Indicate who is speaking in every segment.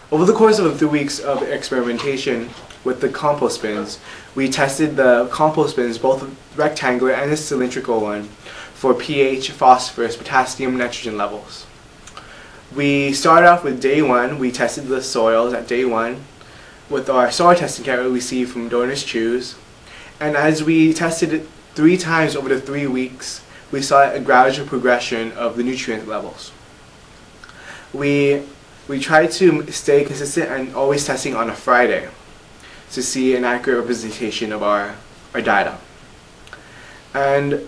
Speaker 1: Over the course of 3 weeks of experimentation with the compost bins, we tested the compost bins, both rectangular and a cylindrical one, for pH, phosphorus, potassium, nitrogen levels. We started off with day 1. We tested the soils at day 1 with our soil testing kit we received from Donors Choose. And as we tested it 3 times over the 3 weeks, we saw a gradual progression of the nutrient levels. We tried to stay consistent and always testing on a Friday to see an accurate representation of our data. And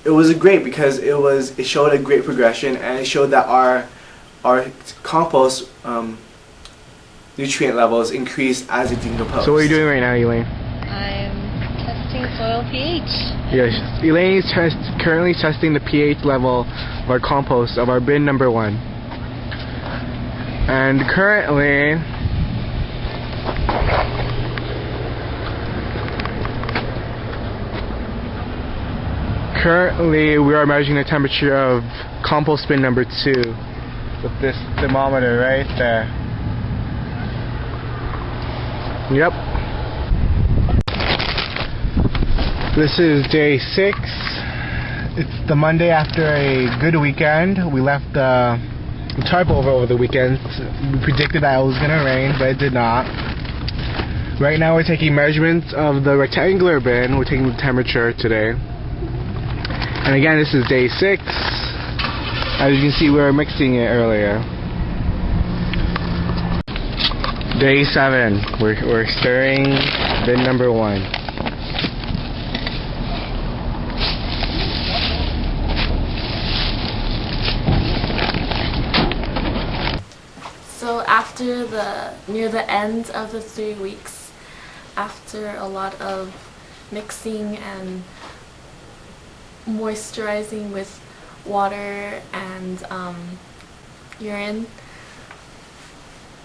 Speaker 1: it was great because it showed a great progression, and it showed that our compost nutrient levels increased as it decomposed.
Speaker 2: So what are you doing right now, Elaine?
Speaker 3: I'm testing soil pH.
Speaker 2: Yes, Elaine is currently testing the pH level of our compost of our bin number 1. And currently we are measuring the temperature of compost bin number 2 with this thermometer right there. Yep. This is day 6. It's the Monday after a good weekend. We left the tarp over the weekend. We predicted that it was going to rain, but it did not. Right now we're taking measurements of the rectangular bin. We're taking the temperature today. And again, this is day 6. As you can see, we were mixing it earlier. Day 7. We're stirring bin number 1.
Speaker 3: So near the end of the 3 weeks, after a lot of mixing and moisturizing with water and urine,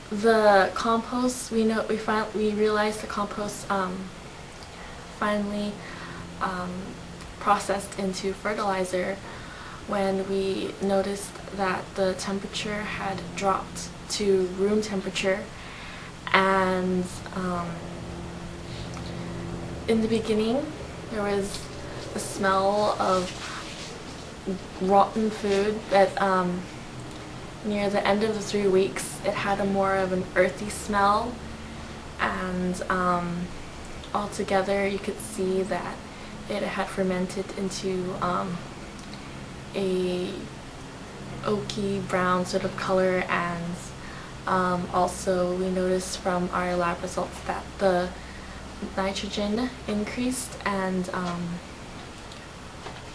Speaker 3: the compost, we realized the compost finally processed into fertilizer when we noticed that the temperature had dropped to room temperature. And in the beginning there was a smell of rotten food, but near the end of the 3 weeks it had more of an earthy smell, and altogether you could see that it had fermented into a oaky brown sort of color. And also we noticed from our lab results that the nitrogen increased, and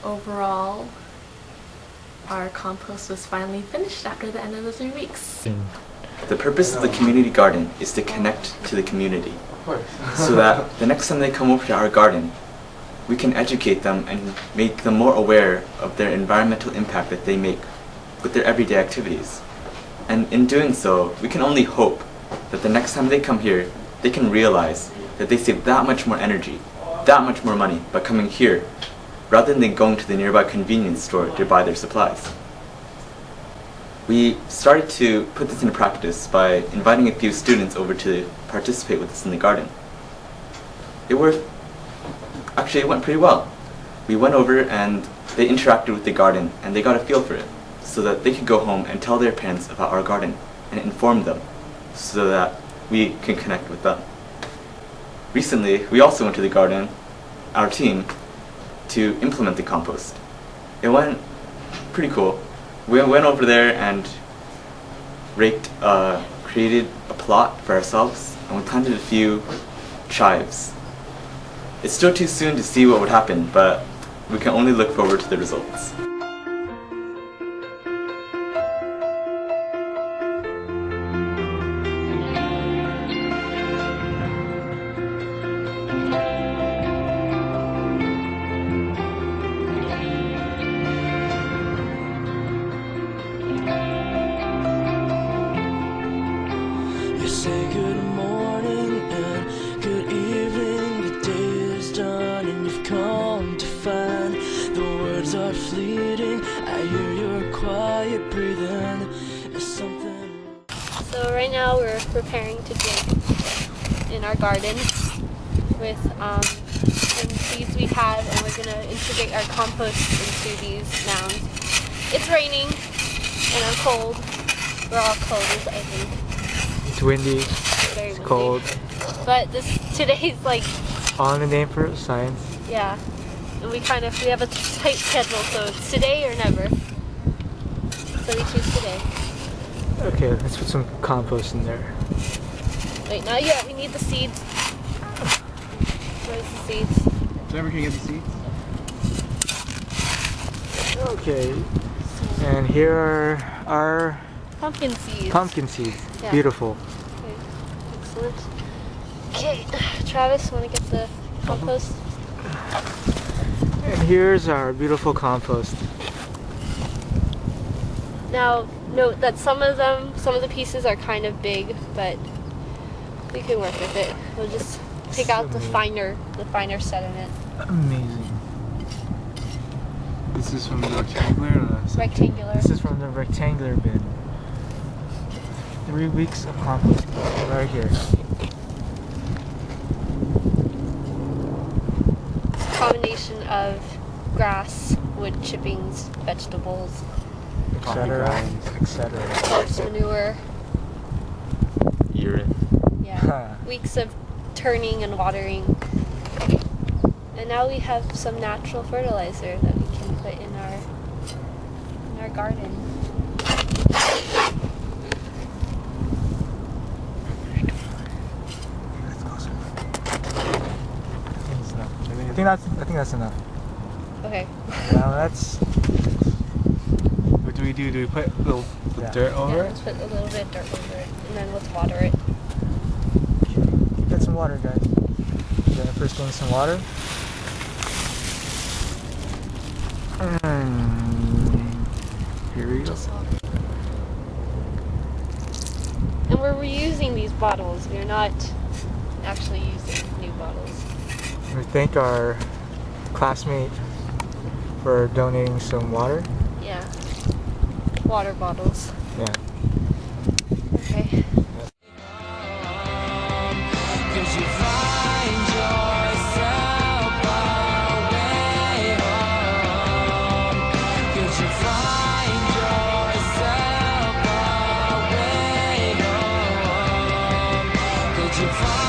Speaker 3: overall our compost was finally finished after the end of the 3 weeks.
Speaker 4: The purpose of the community garden is to connect to the community, so that the next time they come over to our garden, we can educate them and make them more aware of their environmental impact that they make with their everyday activities. And in doing so, we can only hope that the next time they come here, they can realize that they save that much more energy, that much more money by coming here, rather than going to the nearby convenience store to buy their supplies. We started to put this into practice by inviting a few students over to participate with us in the garden. It went pretty well. We went over and they interacted with the garden, and they got a feel for it, so that they could go home and tell their parents about our garden and inform them, so that we can connect with them. Recently, we also went to the garden, our team, to implement the compost. It went pretty cool. We went over there and created a plot for ourselves, and we planted a few chives. It's still too soon to see what would happen, but we can only look forward to the results.
Speaker 5: You say good morning and good evening. The day is done and you've come to find the words are fleeting. I hear your quiet breathing. There's something.
Speaker 6: So right now we're preparing to dig in our garden with some seeds we have, and we're gonna integrate our compost into these mounds. It's raining and I'm cold. We're all cold, I think.
Speaker 7: It's windy,
Speaker 6: Very
Speaker 7: it's
Speaker 6: windy.
Speaker 7: cold.
Speaker 6: But today's like,
Speaker 7: On the name for science.
Speaker 6: yeah. And we have a tight schedule, so it's today or never. So we choose today.
Speaker 7: Okay, let's put some compost in there.
Speaker 6: Wait, not yet. We need the seeds. Where's the seeds?
Speaker 2: Trevor, can you get the seeds?
Speaker 7: Okay, and here are our
Speaker 6: Pumpkin seeds.
Speaker 7: pumpkin seeds.
Speaker 6: Yeah.
Speaker 7: Beautiful.
Speaker 6: Okay, excellent. Okay, Travis, want to get the compost?
Speaker 7: And here's our beautiful compost.
Speaker 6: Now, note that some of the pieces are kind of big, but we can work with it. We'll just pick out the finer sediment.
Speaker 7: Amazing.
Speaker 2: This is from the rectangular or the
Speaker 6: Rectangular.
Speaker 7: This is from the rectangular bin. 3 weeks of compost right here.
Speaker 6: It's a combination of grass, wood chippings, vegetables,
Speaker 7: Etc. Etc.
Speaker 6: horse manure.
Speaker 4: Urine.
Speaker 6: Yeah. Weeks of turning and watering. And now we have some natural fertilizer that we can put in our garden.
Speaker 7: I think that's enough.
Speaker 6: Okay.
Speaker 7: Now that's
Speaker 2: What do we do? Do we put a little dirt over
Speaker 6: Yeah,
Speaker 2: it?
Speaker 6: let's put a little bit of dirt over it, and then let's water it.
Speaker 7: get some water, guys. Then first getting some water. And here we go.
Speaker 6: Just water. And we're reusing these bottles. We're not actually using new bottles.
Speaker 7: We thank our classmate for donating some water.
Speaker 6: Yeah. Water bottles.
Speaker 7: Yeah.
Speaker 6: Okay.
Speaker 5: Cause you find yourself away home. Cause you find yourself away home. Cause you find